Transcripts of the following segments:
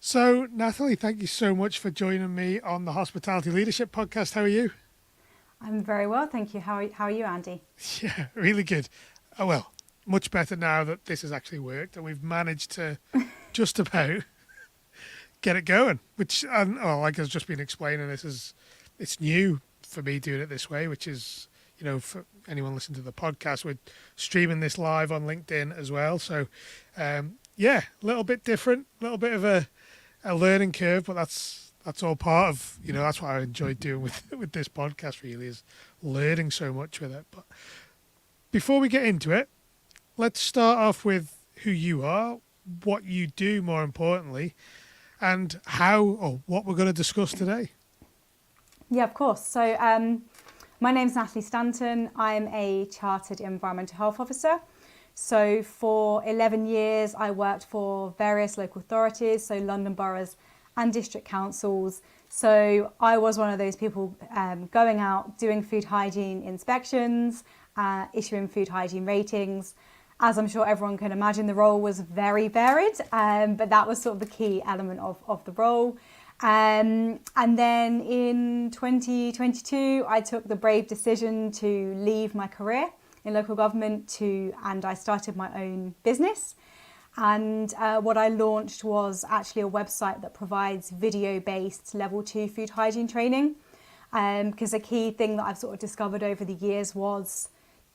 So, Natalie, thank you so much for joining me on the Hospitality Leadership Podcast. How are you? I'm very well, thank you. How are you, Andy? Yeah, really good. Oh, well, much better now that this has actually worked and we've managed to just about get it going. Which, like I've just been explaining, it's new for me doing it this way, which is, for anyone listening to the podcast, we're streaming this live on LinkedIn as well. So, yeah, a little bit different, a little bit of a learning curve, but that's all part of that's what I enjoy doing with with this podcast. Really, is learning so much with it. But before we get into it, let's start off with who you are, what you do, more importantly, and how or what we're going to discuss today. Yeah, of course. So, my name's Natalie Stanton. I'm a Chartered Environmental Health Officer. So, for 11 years, I worked for various local authorities, so London boroughs and district councils. So, I was one of those people going out, doing food hygiene inspections, issuing food hygiene ratings. As I'm sure everyone can imagine, the role was very varied, but that was sort of the key element of the role. And then in 2022, I took the brave decision to leave my career in local government and I started my own business. And what I launched was actually a website that provides video-based level 2 food hygiene training. Because a key thing that I've sort of discovered over the years was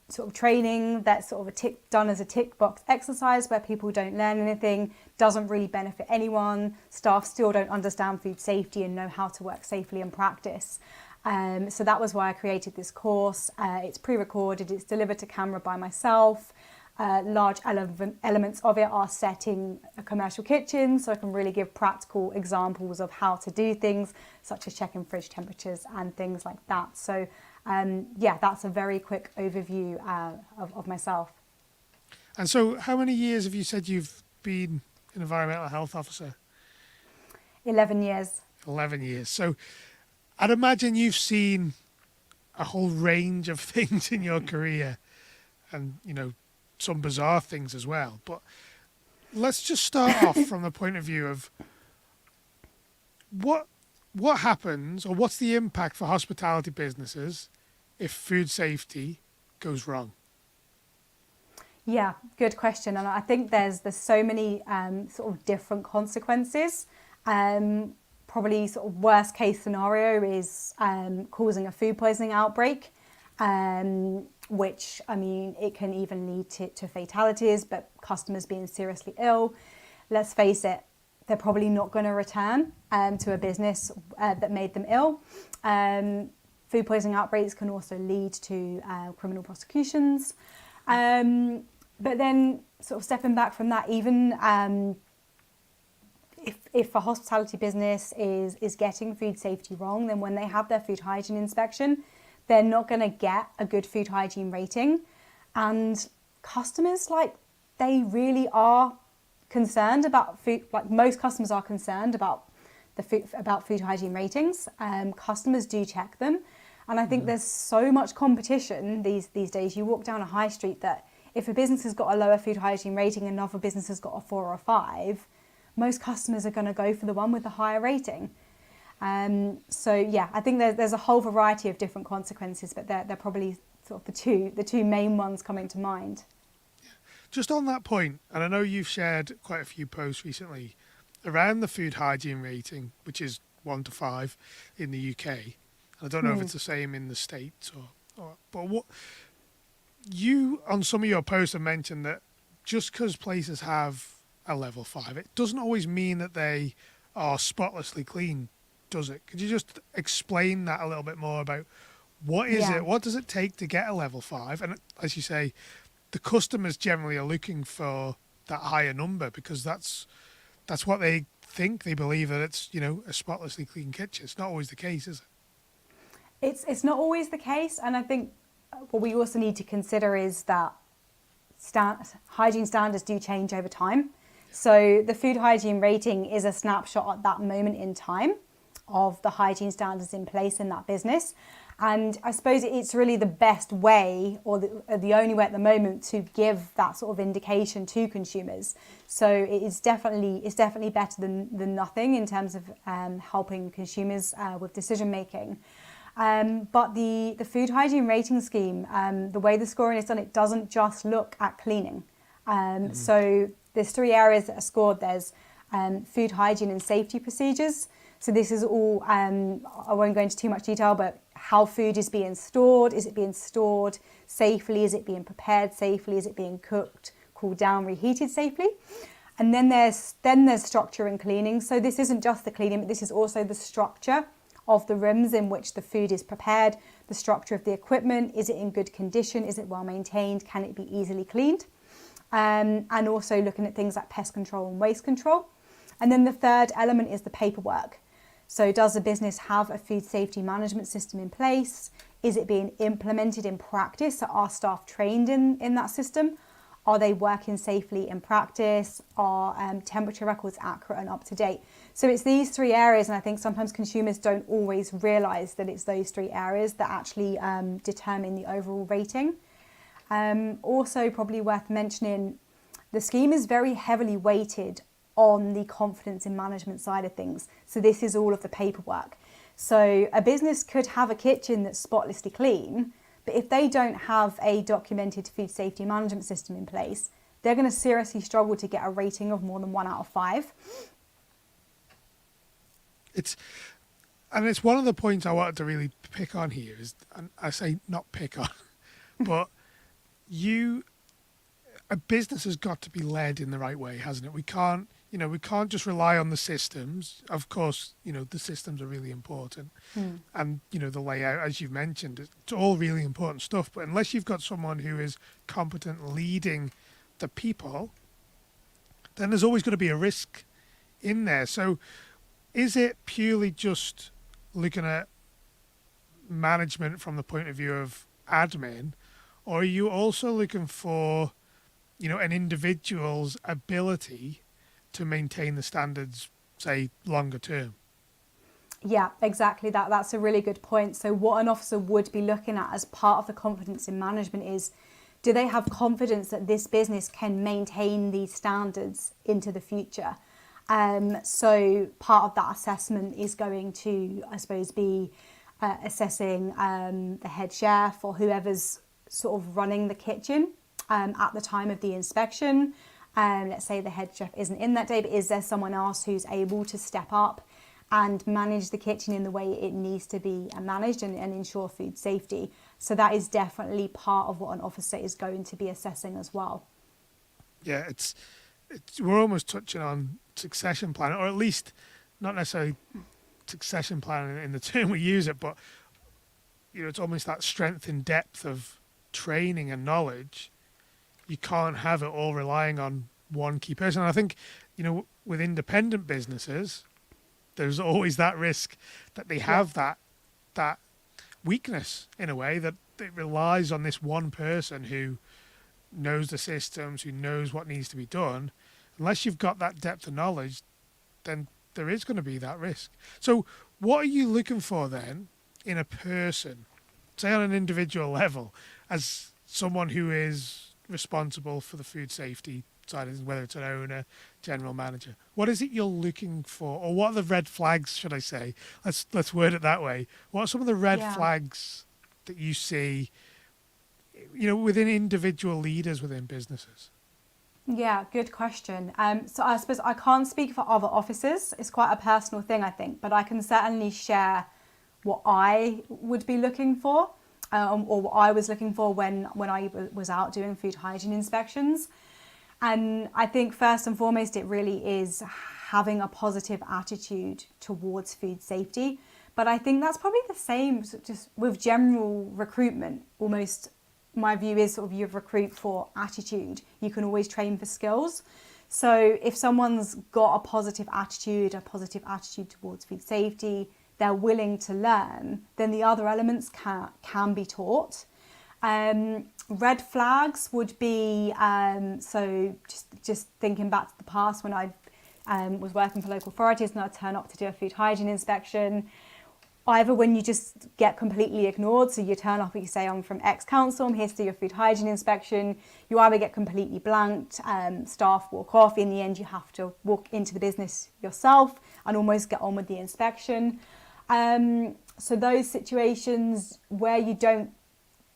sort of training that's sort of done as a tick box exercise where people don't learn anything, doesn't really benefit anyone. Staff still don't understand food safety and know how to work safely in practice. So that was why I created this course. It's pre-recorded, it's delivered to camera by myself. Large elements of it are set in a commercial kitchen, so I can really give practical examples of how to do things, such as checking fridge temperatures and things like that. So yeah, that's a very quick overview of myself. And so, how many years have you said you've been an environmental health officer? 11 years. 11 years. So, I'd imagine you've seen a whole range of things in your career and, some bizarre things as well. But let's just start off from the point of view of what happens or what's the impact for hospitality businesses if food safety goes wrong? Yeah, good question. And I think there's so many sort of different consequences. Probably sort of worst case scenario is causing a food poisoning outbreak, which, I mean, it can even lead to fatalities, but customers being seriously ill. Let's face it, they're probably not going to return to a business that made them ill. Food poisoning outbreaks can also lead to criminal prosecutions. But then sort of stepping back from that, even if a hospitality business is getting food safety wrong, then when they have their food hygiene inspection, they're not going to get a good food hygiene rating. And customers, they really are concerned about food, most customers are concerned about food hygiene ratings. Customers do check them. And I think there's so much competition these days. You walk down a high street that if a business has got a lower food hygiene rating and another business has got a 4 or a 5, most customers are going to go for the one with the higher rating. So yeah, I think there's a whole variety of different consequences, but they're probably sort of the two main ones coming to mind. Just on that point, and I know you've shared quite a few posts recently around the food hygiene rating, which is 1 to 5 in the UK. I don't know if it's the same in the States but what you on some of your posts have mentioned that just because places have a level 5, it doesn't always mean that they are spotlessly clean, does it? Could you just explain that a little bit more about what is it? What does it take to get a level 5? And as you say, the customers generally are looking for that higher number because that's what they think. They believe that it's, a spotlessly clean kitchen. It's not always the case, is it? It's not always the case, and I think what we also need to consider is that hygiene standards do change over time. So the food hygiene rating is a snapshot at that moment in time of the hygiene standards in place in that business. And I suppose it's really the best way, or the only way at the moment, to give that sort of indication to consumers. So it's definitely better than nothing in terms of helping consumers with decision making. But the food hygiene rating scheme, the way the scoring is done, it doesn't just look at cleaning. So there's 3 areas that are scored. There's food hygiene and safety procedures. So this is all, I won't go into too much detail, but how food is being stored. Is it being stored safely? Is it being prepared safely? Is it being cooked, cooled down, reheated safely? And then there's structure and cleaning. So this isn't just the cleaning, but this is also the structure of the rooms in which the food is prepared, the structure of the equipment. Is it in good condition? Is it well maintained? Can it be easily cleaned? And also looking at things like pest control and waste control. And then the third element is the paperwork. So does the business have a food safety management system in place? Is it being implemented in practice? Are staff trained in that system? Are they working safely in practice? Are temperature records accurate and up to date? So it's these 3 areas, and I think sometimes consumers don't always realise that it's those 3 areas that actually determine the overall rating. Also, probably worth mentioning, the scheme is very heavily weighted on the confidence in management side of things. So this is all of the paperwork. So a business could have a kitchen that's spotlessly clean, but if they don't have a documented food safety management system in place, they're going to seriously struggle to get a rating of more than 1 out of 5. It's one of the points I wanted to really pick on here is, and I say not pick on, but a business has got to be led in the right way, hasn't it? We can't just rely on the systems. Of course, the systems are really important. And, the layout, as you've mentioned, it's all really important stuff. But unless you've got someone who is competent leading the people, then there's always going to be a risk in there. So is it purely just looking at management from the point of view of admin, or are you also looking for, an individual's ability to maintain the standards, say, longer term? Yeah, exactly that. That's a really good point. So what an officer would be looking at as part of the confidence in management is, do they have confidence that this business can maintain these standards into the future? So part of that assessment is going to, I suppose, be assessing the head chef or whoever's sort of running the kitchen at the time of the inspection. Let's say the head chef isn't in that day, but is there someone else who's able to step up and manage the kitchen in the way it needs to be managed and ensure food safety? So that is definitely part of what an officer is going to be assessing as well. Yeah, it's we're almost touching on succession planning, or at least not necessarily succession planning in the term we use it, but it's almost that strength and depth of training and knowledge. You can't have it all relying on one key person. And I think, with independent businesses, there's always that risk that they have that weakness in a way, that it relies on this one person who knows the systems, who knows what needs to be done. Unless you've got that depth of knowledge, then there is going to be that risk. So what are you looking for then in a person, say on an individual level, as someone who is responsible for the food safety side of things, whether it's an owner, general manager? What is it you're looking for, or what are the red flags, should I say? Let's word it that way. What are some of the red flags that you see, within individual leaders within businesses? Yeah, good question. So I suppose I can't speak for other officers. It's quite a personal thing, I think, but I can certainly share what I would be looking for. Or what I was looking for when I was out doing food hygiene inspections. And I think first and foremost, it really is having a positive attitude towards food safety. But I think that's probably the same just with general recruitment. Almost my view is sort of you recruit for attitude. You can always train for skills. So if someone's got a positive attitude towards food safety, they're willing to learn, then the other elements can be taught. Red flags would be, so just thinking back to the past when I was working for local authorities and I'd turn up to do a food hygiene inspection. either when you just get completely ignored, so you turn up and you say, I'm from X council, I'm here to do your food hygiene inspection, you either get completely blanked, staff walk off, in the end you have to walk into the business yourself and almost get on with the inspection. So those situations where you don't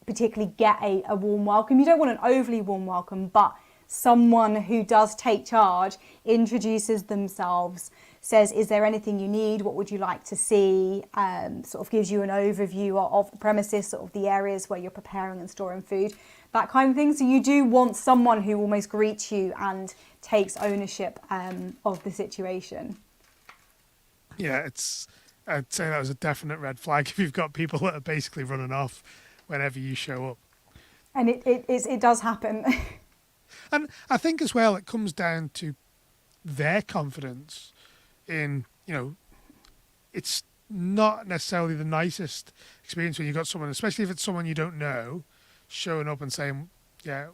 particularly get a warm welcome, you don't want an overly warm welcome, but someone who does take charge introduces themselves, says, is there anything you need? What would you like to see? Sort of gives you an overview of the premises, sort of the areas where you're preparing and storing food, that kind of thing. So you do want someone who almost greets you and takes ownership of the situation. Yeah, I'd say that was a definite red flag if you've got people that are basically running off whenever you show up. And it does happen. And I think as well, it comes down to their confidence in, it's not necessarily the nicest experience when you've got someone, especially if it's someone you don't know, showing up and saying, yeah,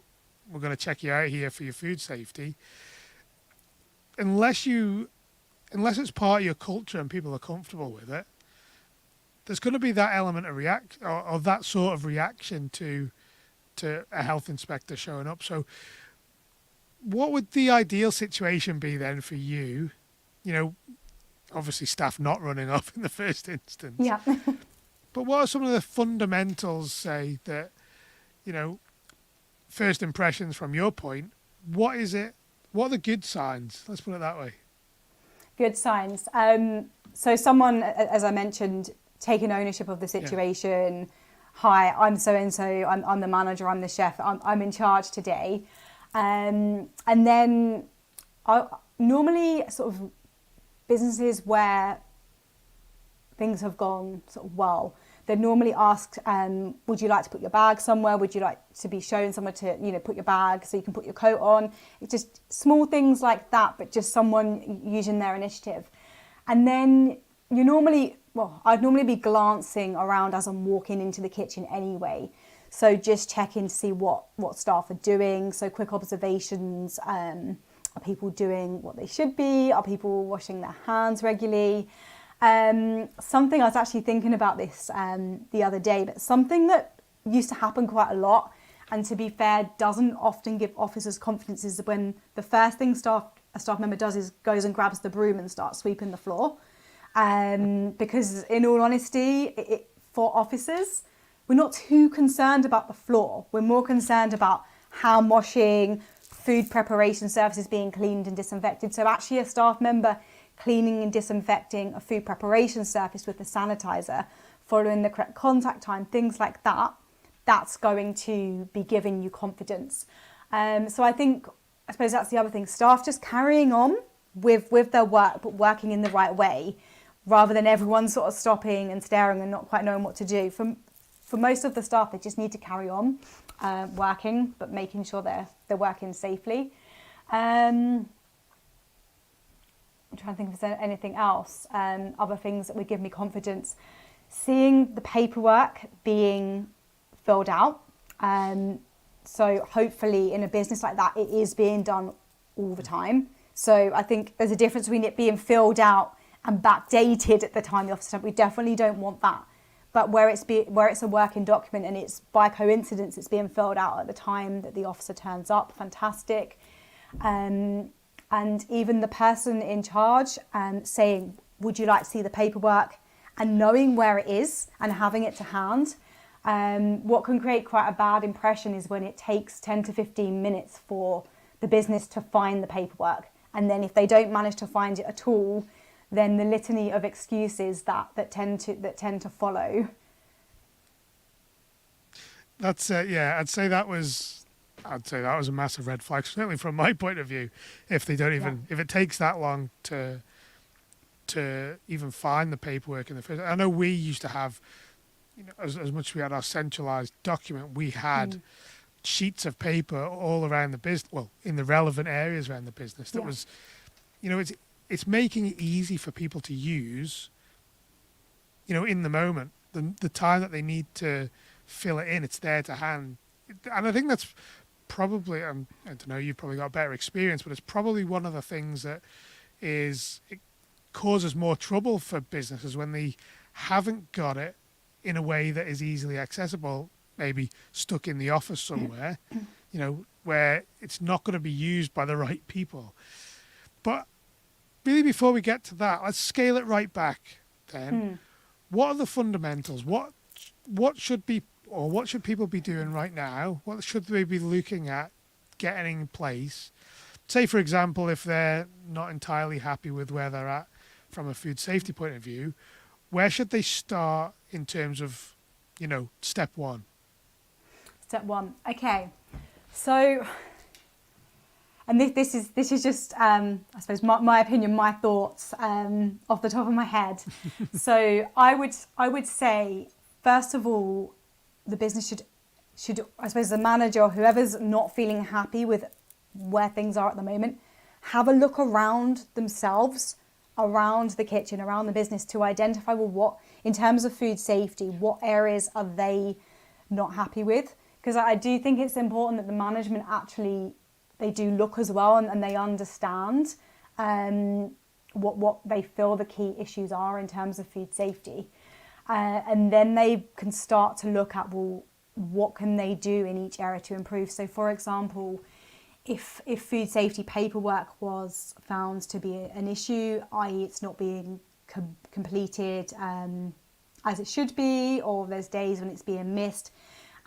we're going to check you out here for your food safety. Unless it's part of your culture and people are comfortable with it, there's going to be that element of or that sort of reaction to a health inspector showing up. So what would the ideal situation be then for you? Obviously staff not running off in the first instance. Yeah. But what are some of the fundamentals, say, that, first impressions from your point, what is it? What are the good signs? Let's put it that way. Good signs. So someone, as I mentioned, taking ownership of the situation. Yeah. Hi, I'm so-and-so, I'm the manager, I'm the chef, I'm in charge today. And then normally sort of businesses where things have gone sort of well, they normally ask, would you like to put your bag somewhere? Would you like to be shown somewhere to, put your bag so you can put your coat on? It's just small things like that, but just someone using their initiative. And then I'd normally be glancing around as I'm walking into the kitchen anyway. So just checking to see what staff are doing. So quick observations. Are people doing what they should be? Are people washing their hands regularly? Something I was actually thinking about this the other day, but something that used to happen quite a lot, and to be fair, doesn't often give officers confidence, is when the first thing a staff member does is goes and grabs the broom and starts sweeping the floor. Because in all honesty, for officers, we're not too concerned about the floor. We're more concerned about hand washing, food preparation surfaces being cleaned and disinfected. So actually a staff member cleaning and disinfecting a food preparation surface with a sanitizer, following the correct contact time, things like that, that's going to be giving you confidence. So I suppose that's the other thing. Staff just carrying on with their work, but working in the right way, rather than everyone sort of stopping and staring and not quite knowing what to do. For most of the staff, they just need to carry on working, but making sure they're working safely. I'm trying to think if there's anything else. Other things that would give me confidence. Seeing the paperwork being filled out. So hopefully in a business like that, it is being done all the time. So I think there's a difference between it being filled out and backdated at the time the officer. We definitely don't want that. But where it's a working document and it's by coincidence it's being filled out at the time that the officer turns up, fantastic. And even the person in charge saying, would you like to see the paperwork, and knowing where it is and having it to hand. What can create quite a bad impression is when it takes 10 to 15 minutes for the business to find the paperwork. And then if they don't manage to find it at all, then the litany of excuses that tend to follow. That's I'd say that was a massive red flag, certainly from my point of view. If they don't even if it takes that long to even find the paperwork in the first. I know we used to have, as much as we had our centralized document, we had sheets of paper all around the business, well, in the relevant areas around the business. That was, it's making it easy for people to use, in the moment, the time that they need to fill it in, it's there to hand. And I think that's probably, I don't know, you've probably got a better experience, but it's probably one of the things that it causes more trouble for businesses when they haven't got it in a way that is easily accessible, maybe stuck in the office somewhere, where it's not going to be used by the right people. But really, before we get to that, let's scale it right back then. What are the fundamentals? What should people be doing right now? What should they be looking at getting in place? Say, for example, if they're not entirely happy with where they're at from a food safety point of view, where should they start in terms of, step one? Step one. Okay. So, and this is just, I suppose, my opinion, my thoughts off the top of my head. So I would say, first of all, the business should, I suppose, the manager or whoever's not feeling happy with where things are at the moment, have a look around themselves, around the kitchen, around the business, to identify, well, what, in terms of food safety, what areas are they not happy with? Because I do think it's important that the management actually, they do look as well, and they understand what they feel the key issues are in terms of food safety. And then they can start to look at, well, what can they do in each area to improve? So, for example, if food safety paperwork was found to be an issue, i.e. it's not being completed as it should be, or there's days when it's being missed,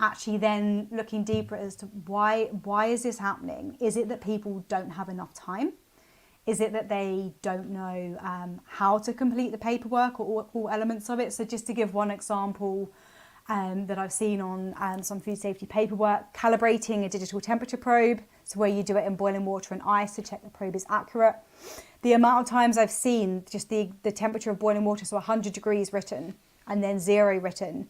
actually then looking deeper as to why is this happening? Is it that people don't have enough time? Is it that they don't know how to complete the paperwork or all elements of it? So just to give one example that I've seen on some food safety paperwork, calibrating a digital temperature probe, so where you do it in boiling water and ice to check the probe is accurate. The amount of times I've seen just the temperature of boiling water, so 100 degrees written and then 0 written.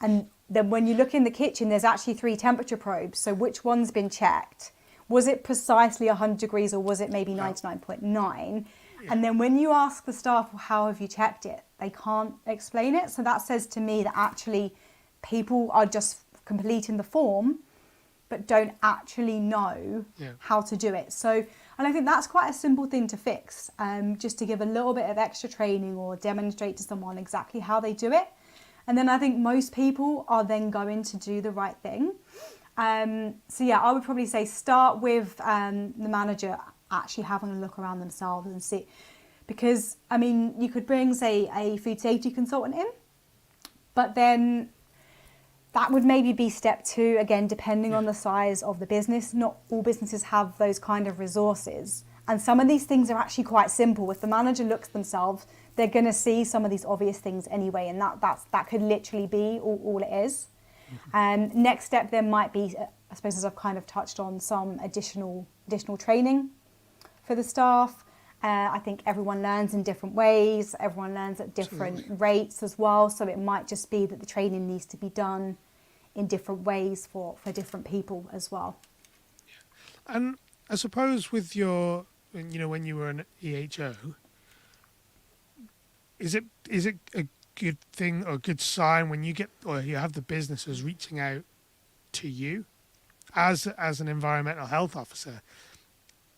And then when you look in the kitchen, there's actually 3 temperature probes. So which one's been checked? Was it precisely 100 degrees or was it maybe 99.9? Yeah. And then when you ask the staff, well, how have you checked it? They can't explain it. So that says to me that actually people are just completing the form, but don't actually know how to do it. So, and I think that's quite a simple thing to fix, just to give a little bit of extra training or demonstrate to someone exactly how they do it. And then I think most people are then going to do the right thing. So yeah, I would probably say start with the manager actually having a look around themselves and see, because I mean, you could bring, say, a food safety consultant in, but then that would maybe be step 2, again, depending on the size of the business. Not all businesses have those kind of resources. And some of these things are actually quite simple. If the manager looks themselves, they're going to see some of these obvious things anyway, and that could literally be all it is. Next step then might be, I suppose, as I've kind of touched on, some additional training for the staff. I think everyone learns in different ways. Everyone learns at different rates as well. So it might just be that the training needs to be done in different ways for different people as well. Yeah. And I suppose with your, when you were an EHO, is it a good thing or a good sign when you get, or you have the businesses reaching out to you as an environmental health officer?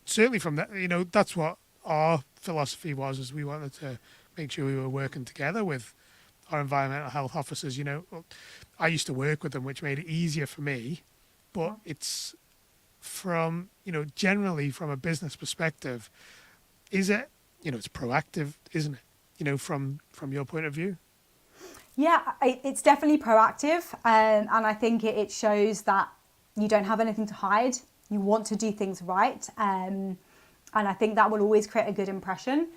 Certainly from that, that's what our philosophy was, is we wanted to make sure we were working together with our environmental health officers. I used to work with them, which made it easier for me, but it's from, generally from a business perspective, is it, it's proactive, isn't it? From your point of view? Yeah, it's definitely proactive. And I think it shows that you don't have anything to hide. You want to do things right. And I think that will always create a good impression.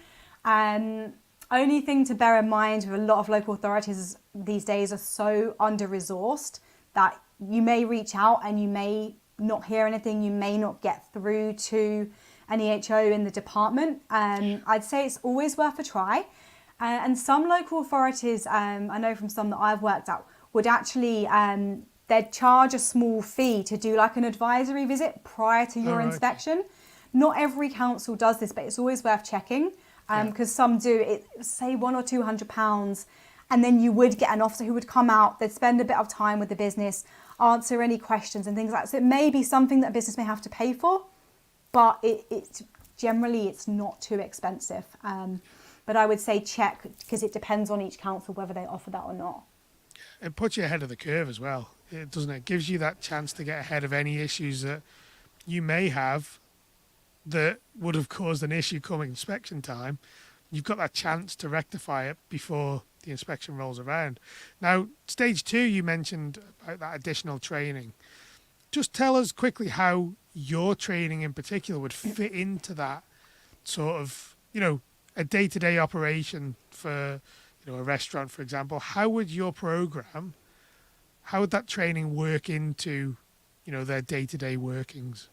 Only thing to bear in mind with a lot of local authorities these days are so under-resourced that you may reach out and you may not hear anything. You may not get through to an EHO in the department. I'd say it's always worth a try. And some local authorities, I know from some that I've worked at, would actually, they'd charge a small fee to do like an advisory visit prior to your inspection. Not every council does this, but it's always worth checking, because some do it, say £100 or £200, and then you would get an officer who would come out, they'd spend a bit of time with the business, answer any questions and things like that. So it may be something that a business may have to pay for, but it's generally, it's not too expensive. But But I would say check, because it depends on each council whether they offer that or not. It puts you ahead of the curve as well, doesn't it? It gives you that chance to get ahead of any issues that you may have that would have caused an issue come inspection time. You've got that chance to rectify it before the inspection rolls around. Now, stage 2, you mentioned about that additional training. Just tell us quickly how your training in particular would fit into that sort of, a day-to-day operation for, a restaurant, for example. How would your program, how would that training work into, their day-to-day workings?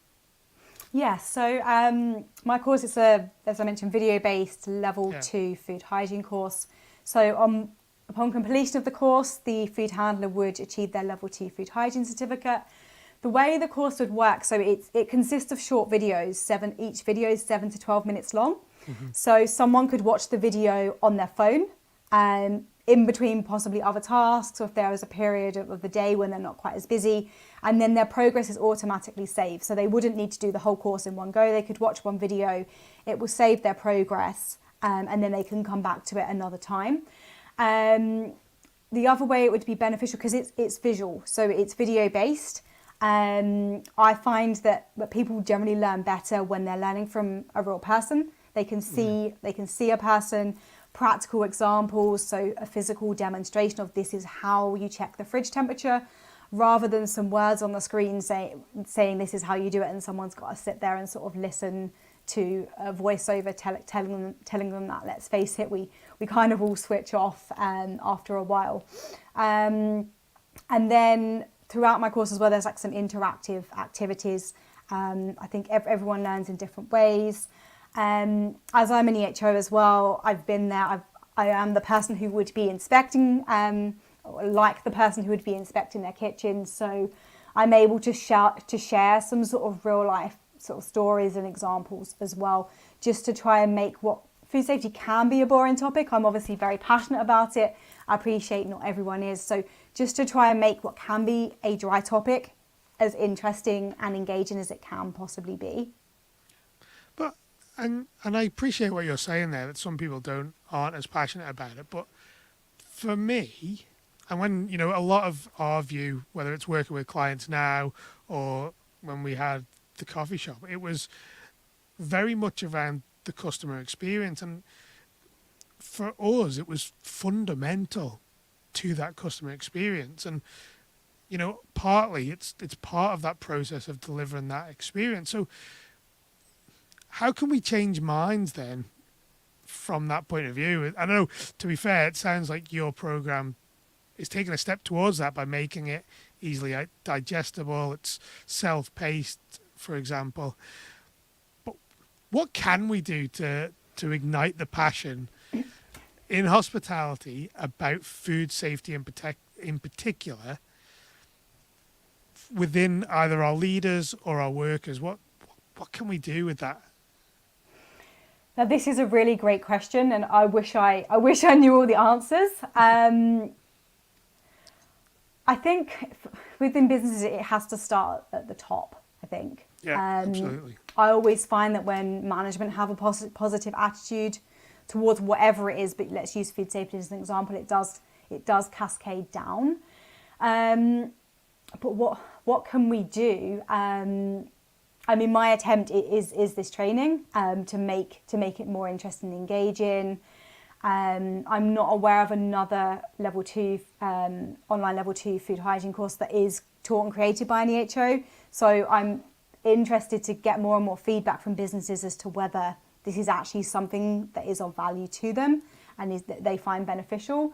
Yeah, so my course is as I mentioned, video-based level 2 food hygiene course. So upon completion of the course, the food handler would achieve their level 2 food hygiene certificate. The way the course would work, so it consists of short videos. Each video is 7 to 12 minutes long. Mm-hmm. So someone could watch the video on their phone, in between possibly other tasks, or if there was a period of the day when they're not quite as busy, and then their progress is automatically saved. So they wouldn't need to do the whole course in one go. They could watch one video, it will save their progress, and then they can come back to it another time. The other way it would be beneficial, because it's visual, so it's video based. I find that people generally learn better when they're learning from a real person. They can see a person, practical examples, so a physical demonstration of this is how you check the fridge temperature, rather than some words on the screen saying this is how you do it, and someone's got to sit there and sort of listen to a voiceover telling them that. Let's face it, we kind of all switch off after a while. And then throughout my course as well, there's like some interactive activities. I think everyone learns in different ways. As I'm an EHO as well, I've been there. I am the person who would be inspecting, like the person who would be inspecting their kitchen. So I'm able to share some sort of real life sort of stories and examples as well, just to try and make what food safety can be a boring topic. I'm obviously very passionate about it. I appreciate not everyone is. So just to try and make what can be a dry topic as interesting and engaging as it can possibly be. But and I appreciate what you're saying there, that some people aren't as passionate about it. But for me, and when, a lot of our view, whether it's working with clients now or when we had the coffee shop, it was very much around the customer experience. And for us, it was fundamental to that customer experience. And, partly it's part of that process of delivering that experience. So how can we change minds then from that point of view? I know, to be fair, it sounds like your program is taking a step towards that by making it easily digestible. It's self-paced, for example. But what can we do to ignite the passion in hospitality about food safety in particular within either our leaders or our workers? What can we do with that? Now, this is a really great question, and I wish I knew all the answers. I think within businesses, it has to start at the top, I think. Yeah, absolutely. I always find that when management have a positive attitude towards whatever it is, but let's use food safety as an example, it does cascade down. But what can we do? My attempt is this training to make it more interesting and engaging. I'm not aware of another level 2 online level 2 food hygiene course that is taught and created by an EHO. So I'm interested to get more and more feedback from businesses as to whether this is actually something that is of value to them and that they find beneficial.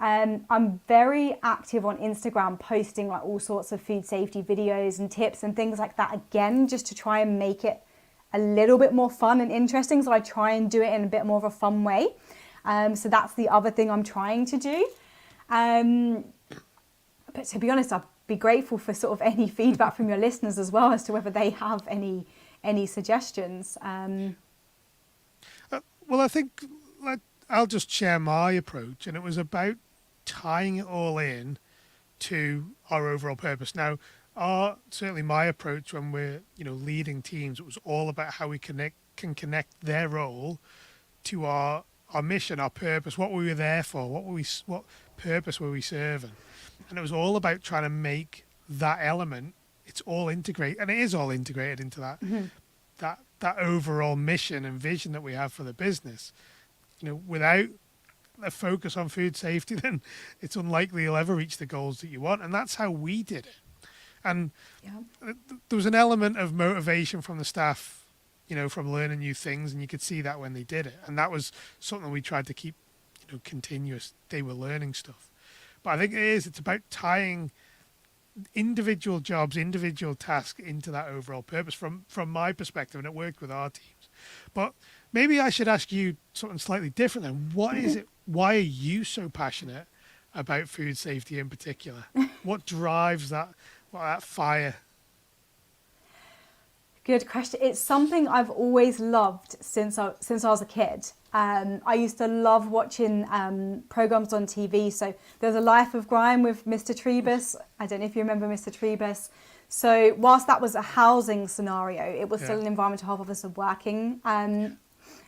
I'm very active on Instagram, posting like all sorts of food safety videos and tips and things like that, again, just to try and make it a little bit more fun and interesting. So I try and do it in a bit more of a fun way. So that's the other thing I'm trying to do. But to be honest, I'd be grateful for sort of any feedback from your listeners as well as to whether they have any suggestions. Well, I think I'll just share my approach, and it was about tying it all in to our overall purpose. Now, certainly my approach when we're leading teams, it was all about how we can connect their role to our our mission, our purpose, what we were there for, what purpose were we serving, and it was all about trying to make that element. It's all integrated, and it is all integrated into that that overall mission and vision that we have for the business. Without a focus on food safety, then it's unlikely you'll ever reach the goals that you want, and that's how we did it. And there was an element of motivation from the staff, from learning new things, and you could see that when they did it. And that was something we tried to keep, continuous. They were learning stuff. But I think it's about tying individual jobs, individual tasks into that overall purpose from my perspective, and it worked with our teams. But maybe I should ask you something slightly different then. What is it? Why are you so passionate about food safety in particular? What drives that fire? Good question. It's something I've always loved since I was a kid. I used to love watching programs on TV. So there's A Life of Grime with Mr. Trebus. I don't know if you remember Mr. Trebus. So whilst that was a housing scenario, it was still an environmental health officer working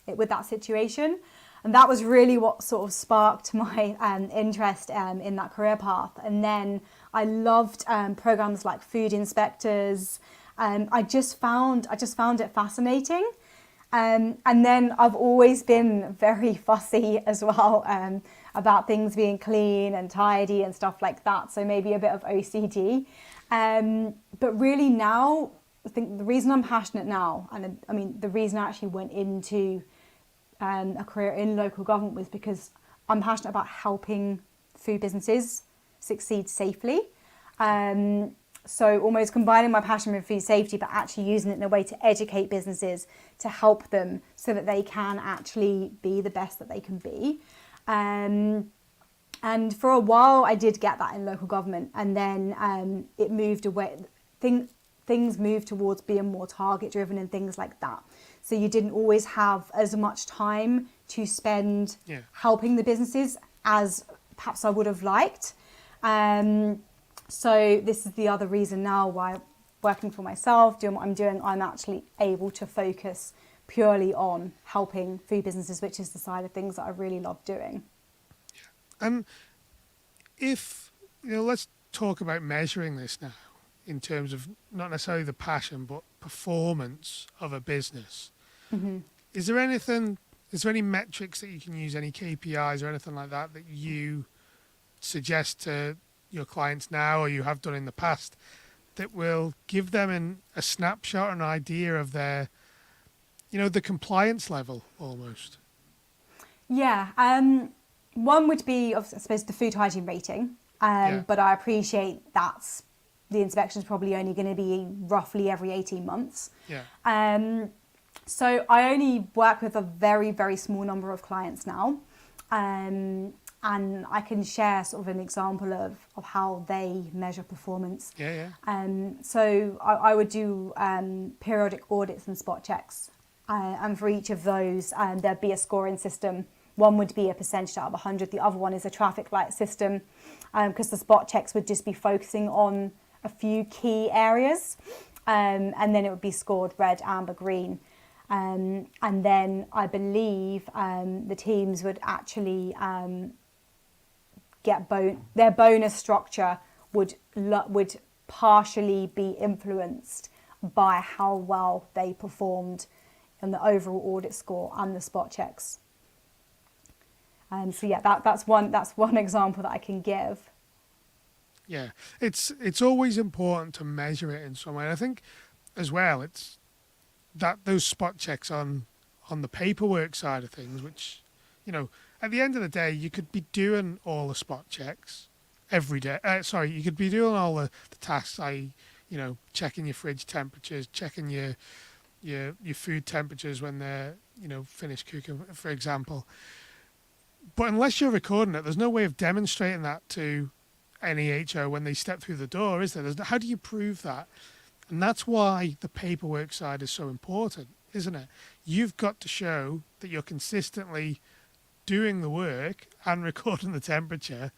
with that situation. And that was really what sort of sparked my interest in that career path. And then I loved programs like Food Inspectors. I just found it fascinating. And then I've always been very fussy as well about things being clean and tidy and stuff like that. So maybe a bit of OCD. But really now, I think the reason I'm passionate now, and I mean, the reason I actually went into a career in local government was because I'm passionate about helping food businesses succeed safely. So almost combining my passion with food safety, but actually using it in a way to educate businesses, to help them so that they can actually be the best that they can be. And for a while, I did get that in local government, and then it moved away. Things moved towards being more target driven and things like that. So you didn't always have as much time to spend helping the businesses as perhaps I would have liked. So this is the other reason now why, working for myself, doing what I'm doing, I'm actually able to focus purely on helping food businesses, which is the side of things that I really love doing. And if, let's talk about measuring this now in terms of not necessarily the passion, but performance of a business. Mm-hmm. Is there any metrics that you can use, any KPIs or anything like that you suggest to your clients now, or you have done in the past, that will give them a snapshot, an idea of their, the compliance level almost? Yeah. One would be, I suppose, the food hygiene rating. But I appreciate that's the inspection's probably only going to be roughly every 18 months. Yeah. So I only work with a very, very small number of clients now. And I can share sort of an example of how they measure performance. So I would do periodic audits and spot checks. And for each of those, there'd be a scoring system. One would be a percentage out of 100. The other one is a traffic light system, because the spot checks would just be focusing on a few key areas. And then it would be scored red, amber, green. And then I believe the teams would actually get their bonus structure would partially be influenced by how well they performed in the overall audit score and the spot checks. So yeah, that's one example that I can give. Yeah, it's always important to measure it in some way. And I think as well, it's that those spot checks on the paperwork side of things, which, at the end of the day, you could be doing all the spot checks every day. You could be doing all the tasks, checking your fridge temperatures, checking your food temperatures when they're, finished cooking, for example. But unless you're recording it, there's no way of demonstrating that to any HO when they step through the door, is there? How do you prove that? And that's why the paperwork side is so important, isn't it? You've got to show that you're consistently doing the work and recording the temperature,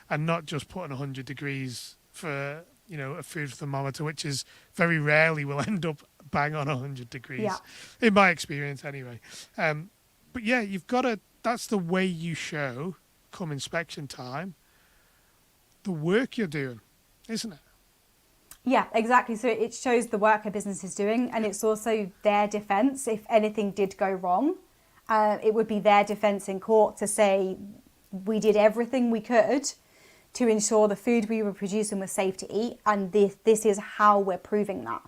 and not just putting 100 degrees for, a food thermometer, which is very rarely will end up bang on 100 degrees, in my experience anyway. But yeah, you've got to that's the way you show, come inspection time, the work you're doing, isn't it? Yeah, exactly. So it shows the work a business is doing, and it's also their defence if anything did go wrong. It would be their defence in court to say we did everything we could to ensure the food we were producing was safe to eat, and this is how we're proving that.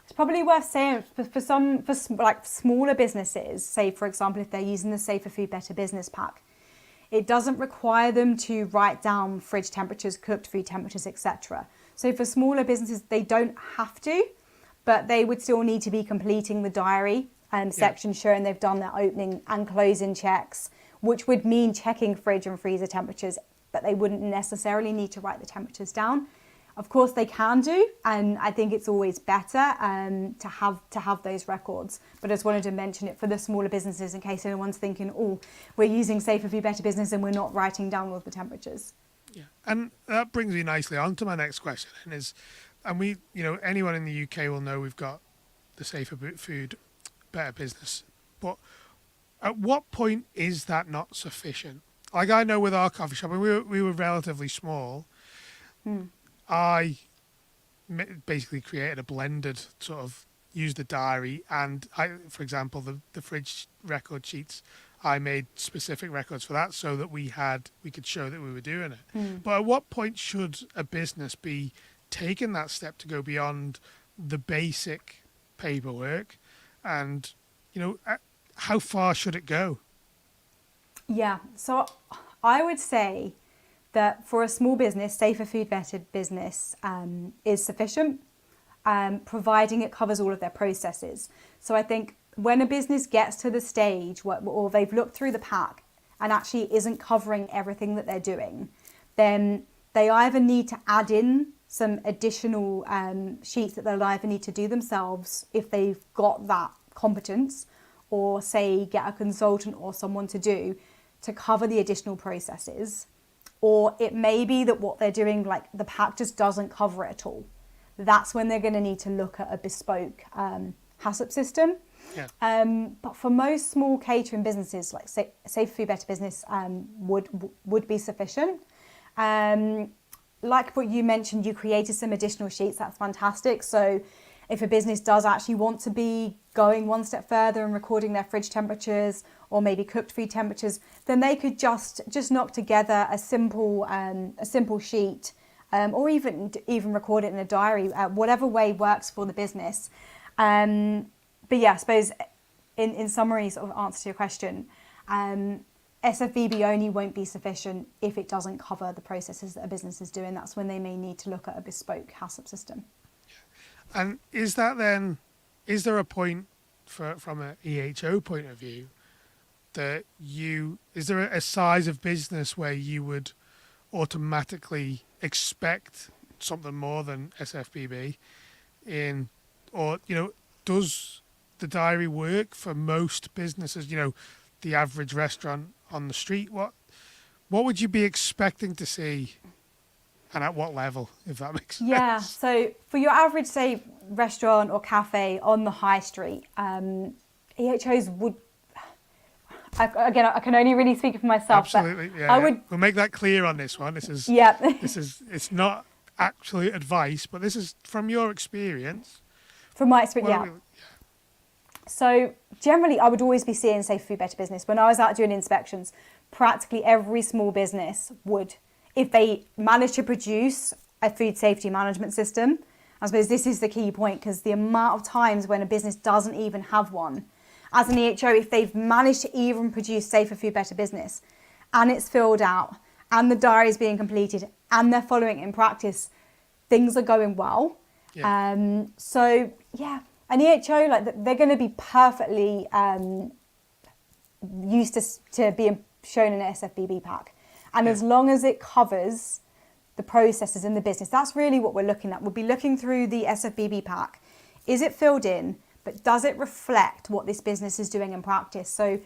It's probably worth saying for like smaller businesses, say for example if they're using the Safer Food Better Business Pack, it doesn't require them to write down fridge temperatures, cooked food temperatures, etc. So for smaller businesses, they don't have to, but they would still need to be completing the diary section showing they've done their opening and closing checks, which would mean checking fridge and freezer temperatures, but they wouldn't necessarily need to write the temperatures down. Of course they can do, and I think it's always better to have those records. But I just wanted to mention it for the smaller businesses in case anyone's thinking, oh, we're using Safer Food Better Business and we're not writing down all the temperatures. Yeah, and that brings me nicely on to my next question, and we, anyone in the UK will know we've got the Safer Food Better Business, but at what point is that not sufficient? Like I know with our coffee shop, we were relatively small. I basically created a blended sort of, used the diary, and for example, the fridge record sheets, I made specific records for that so that we could show that we were doing it. But at what point should a business be taking that step to go beyond the basic paperwork, and how far should it go? Yeah, so I would say that for a small business, Safer Food Better Business is sufficient, providing it covers all of their processes. So I think when a business gets to the stage or they've looked through the pack and actually isn't covering everything that they're doing, then they either need to add in some additional sheets that they'll either need to do themselves if they've got that competence, or say get a consultant or someone to cover the additional processes. Or it may be that what they're doing, like the pack just doesn't cover it at all. That's when they're going to need to look at a bespoke HACCP system. Yeah. But for most small catering businesses, like Safer Food Better Business would be sufficient. Like what you mentioned, you created some additional sheets. That's fantastic. So if a business does actually want to be going one step further and recording their fridge temperatures or maybe cooked food temperatures, then they could just knock together a simple sheet, or even record it in a diary, whatever way works for the business. But yeah, I suppose in summary, sort of answer to your question, SFBB only won't be sufficient if it doesn't cover the processes that a business is doing. That's when they may need to look at a bespoke HACCP system. And is there a point from an EHO point of view that is there a size of business where you would automatically expect something more than SFBB does the diary work for most businesses, the average restaurant on the street? What would you be expecting to see? And at what level, if that makes sense? Yeah, so for your average, say, restaurant or cafe on the high street, EHOs would... I can only really speak for myself. Absolutely, yeah. We'll make that clear on this one. It's not actually advice, but this is from your experience. From my experience, So generally, I would always be seeing Safer Food Better Business. When I was out doing inspections, practically every small business would, if they manage to produce a food safety management system. I suppose this is the key point, because the amount of times when a business doesn't even have one, as an EHO, if they've managed to even produce Safer Food Better Business and it's filled out and the diary is being completed and they're following it in practice, things are going well. Yeah. So yeah, an EHO, they're going to be perfectly used to being shown in an SFBB pack. And as long as it covers the processes in the business, that's really what we're looking at. We'll be looking through the SFBB pack. Is it filled in, but does it reflect what this business is doing in practice? So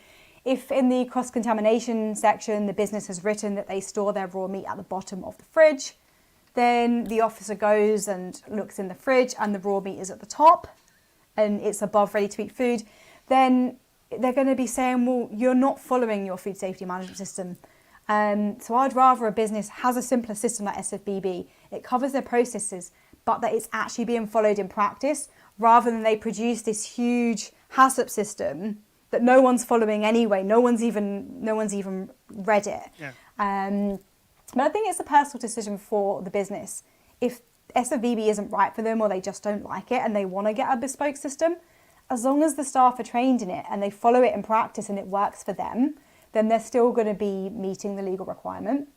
if in the cross-contamination section, the business has written that they store their raw meat at the bottom of the fridge, then the officer goes and looks in the fridge and the raw meat is at the top and it's above ready-to-eat food, then they're going to be saying, well, you're not following your food safety management system. So I'd rather a business has a simpler system like SFBB. It covers their processes, but that it's actually being followed in practice, rather than they produce this huge HACCP system that no one's following anyway. No one's even read it. Yeah. But I think it's a personal decision for the business. If SFBB isn't right for them, or they just don't like it and they want to get a bespoke system, as long as the staff are trained in it and they follow it in practice and it works for them, then they're still going to be meeting the legal requirement.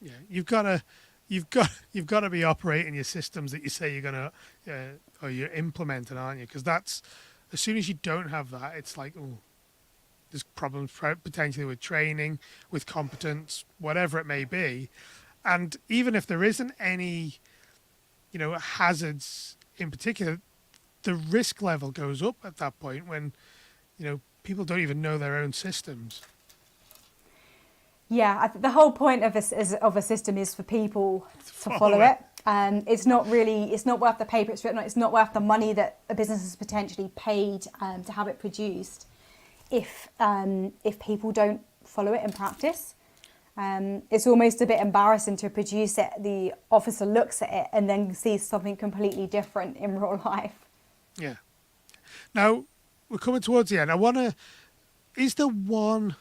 Yeah, you've got to be operating your systems that you say you're going to, or you're implementing, aren't you? Because that's, as soon as you don't have that, it's like, oh, there's problems potentially with training, with competence, whatever it may be. And even if there isn't any, hazards in particular, the risk level goes up at that point when, people don't even know their own systems. Yeah, the whole point of a system is for people to follow it. It's not worth the paper it's written on. It's not worth the money that a business has potentially paid to have it produced if people don't follow it in practice. It's almost a bit embarrassing to produce it. The officer looks at it and then sees something completely different in real life. Yeah. Now, we're coming towards the end. Is there one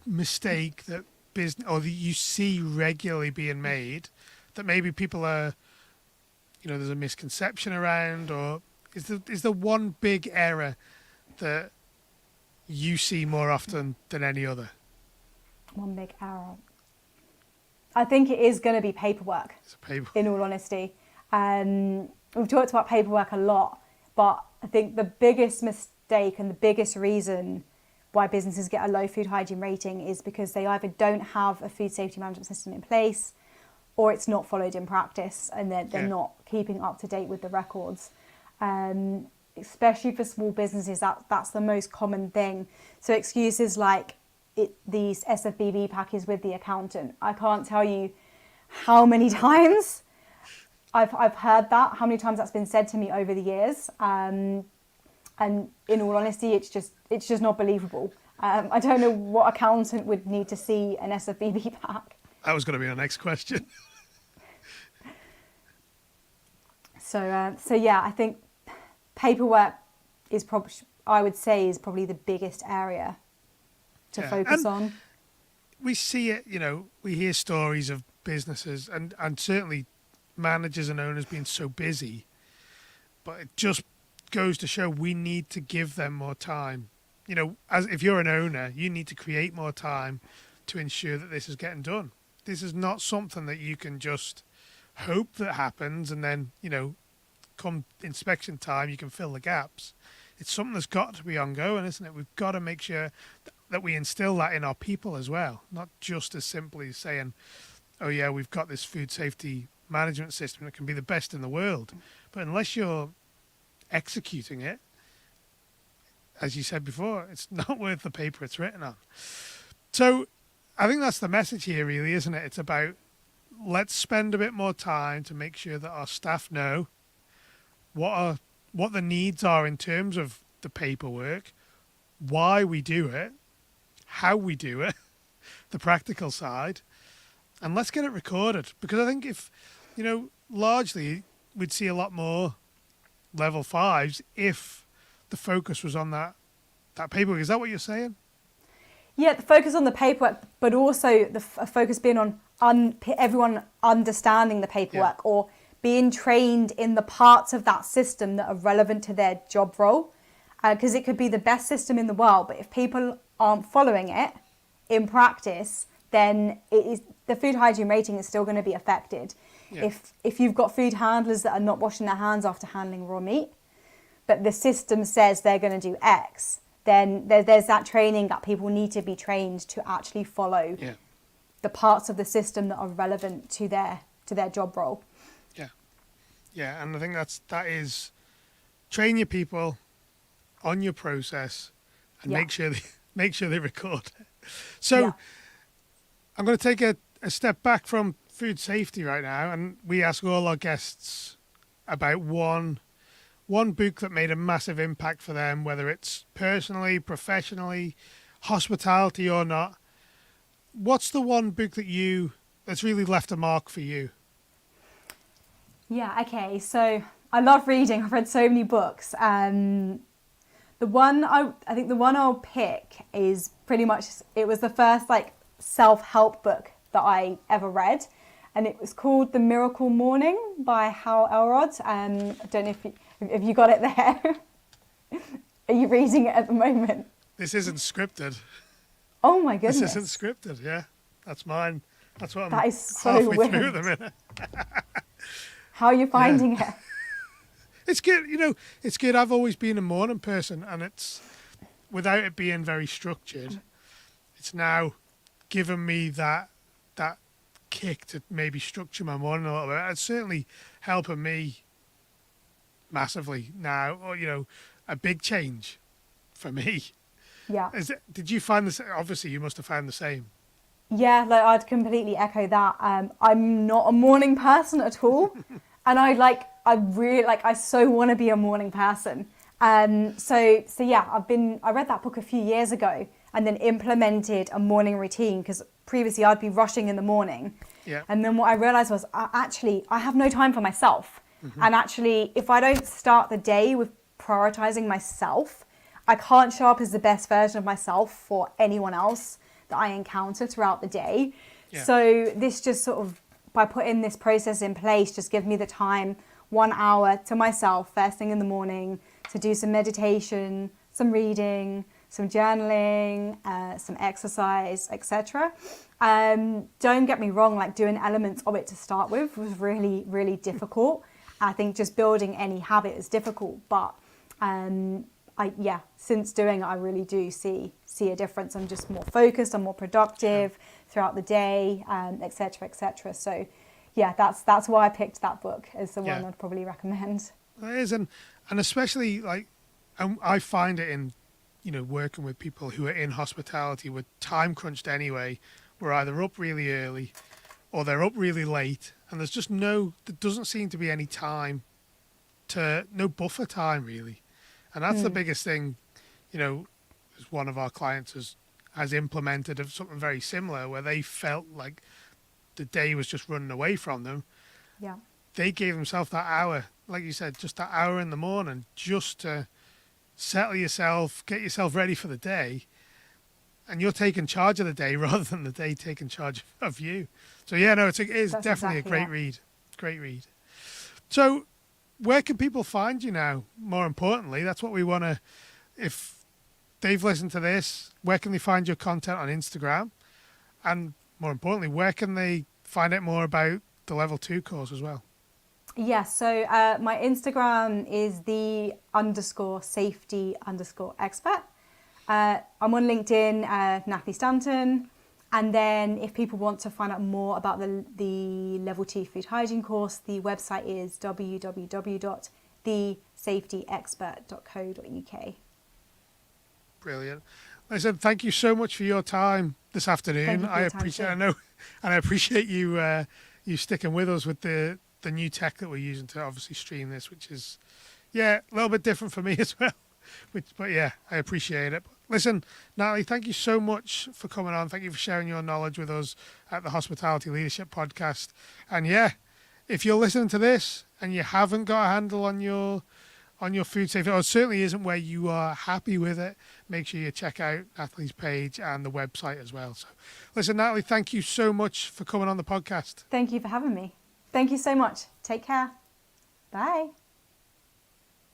mistake that business, or that you see regularly being made, that maybe people are, there's a misconception around, or is there one big error that you see more often than any other? One big error. I think it is going to be paperwork. It's a paper. In all honesty, we've talked about paperwork a lot, but I think the biggest mistake and the biggest reason why businesses get a low food hygiene rating is because they either don't have a food safety management system in place, or it's not followed in practice, and they're not keeping up to date with the records. Especially for small businesses, that's the most common thing. So excuses like these SFBB packages with the accountant. I can't tell you how many times I've heard that, how many times that's been said to me over the years. And in all honesty, it's just not believable. I don't know what accountant would need to see an SFBB pack. That was going to be our next question. So yeah, I think paperwork is probably the biggest area to focus on. We see it, we hear stories of businesses and certainly managers and owners being so busy, but it just goes to show we need to give them more time. As if you're an owner, you need to create more time to ensure that this is getting done. This is not something that you can just hope that happens and then, come inspection time, you can fill the gaps. It's something that's got to be ongoing, isn't it? We've got to make sure that we instill that in our people as well, not just as simply saying, oh yeah, we've got this food safety management system that can be the best in the world. But unless you're executing it, as you said before, it's not worth the paper it's written on. So I think that's the message here, really, isn't it? It's about, let's spend a bit more time to make sure that our staff know what the needs are in terms of the paperwork, why we do it, how we do it, the practical side, and let's get it recorded. Because I think if, largely we'd see a lot more level 5s if the focus was on that paperwork. Is that what you're saying? Yeah, the focus on the paperwork, but also the focus being on everyone understanding the paperwork, or being trained in the parts of that system that are relevant to their job role. Because it could be the best system in the world, but if people aren't following it in practice, then the food hygiene rating is still going to be affected. Yeah. If you've got food handlers that are not washing their hands after handling raw meat, but the system says they're going to do X, then there's that training that people need to be trained to actually follow the parts of the system that are relevant to their job role. Yeah, and I think that is train your people on your process and make sure they record it. So I'm going to take a step back from food safety right now, and we ask all our guests about one one book that made a massive impact for them, whether it's personally, professionally, hospitality or not. What's the one book that's really left a mark for you? Yeah, okay. So I love reading. I've read so many books. I think the one I'll pick is pretty much, it was the first like self-help book that I ever read, and it was called The Miracle Morning by Hal Elrod. I don't know if you got it there. Are you reading it at the moment? This isn't scripted. Oh my goodness. This isn't scripted, yeah. That's mine. That's what I'm That is so halfway weird. through at the minute. How are you finding it? It's good, it's good. I've always been a morning person, and it's, without it being very structured, it's now given me that kick to maybe structure my morning a little bit. It's certainly helping me massively now, or, a big change for me. Yeah. Did you find this? Obviously, you must have found the same. Yeah, like I'd completely echo that. I'm not a morning person at all, and I so want to be a morning person. So yeah, I read that book a few years ago, and then implemented a morning routine, because previously I'd be rushing in the morning. Yeah. And then what I realized was I have no time for myself. Mm-hmm. And actually, if I don't start the day with prioritizing myself, I can't show up as the best version of myself for anyone else that I encounter throughout the day. Yeah. So this just sort of, by putting this process in place, just gives me the time, 1 hour to myself first thing in the morning, to do some meditation, some reading, some journaling, some exercise, etc. Don't get me wrong, like doing elements of it to start with was really, really difficult. I think just building any habit is difficult, but since doing it, I really do see a difference. I'm just more focused, I'm more productive throughout the day, etc., etc. So yeah, that's why I picked that book as the one I'd probably recommend. It is, and especially like I find it in working with people who are in hospitality, with time crunched anyway. We're either up really early or they're up really late, and there doesn't seem to be any time, no buffer time really. And that's the biggest thing, as one of our clients has implemented of something very similar, where they felt like the day was just running away from them. Yeah. They gave themselves that hour, like you said, just that hour in the morning, just to settle yourself, get yourself ready for the day. And you're taking charge of the day rather than the day taking charge of you. So yeah, no, it is That's definitely exactly a great read. Great read. So where can people find you now? More importantly, that's what we want to, if they've listened to this, where can they find your content on Instagram? And more importantly, where can they find out more about the Level 2 course as well? Yes, so my Instagram is _safety_expert. I'm on LinkedIn, Natalie Stanton. And then if people want to find out more about the Level 2 food hygiene course, the website is www.thesafetyexpert.co.uk. Brilliant. Listen, thank you so much for your time this afternoon. I appreciate you you sticking with us with the new tech that we're using to obviously stream this, which is a little bit different for me as well. But I appreciate it. Listen, Natalie, thank you so much for coming on. Thank you for sharing your knowledge with us at the Hospitality Leadership Podcast. And if you're listening to this and you haven't got a handle on your food safety, or it certainly isn't where you are happy with it, make sure you check out Natalie's page and the website as well. So listen, Natalie, thank you so much for coming on the podcast. Thank you for having me. Thank you so much. Take care. Bye.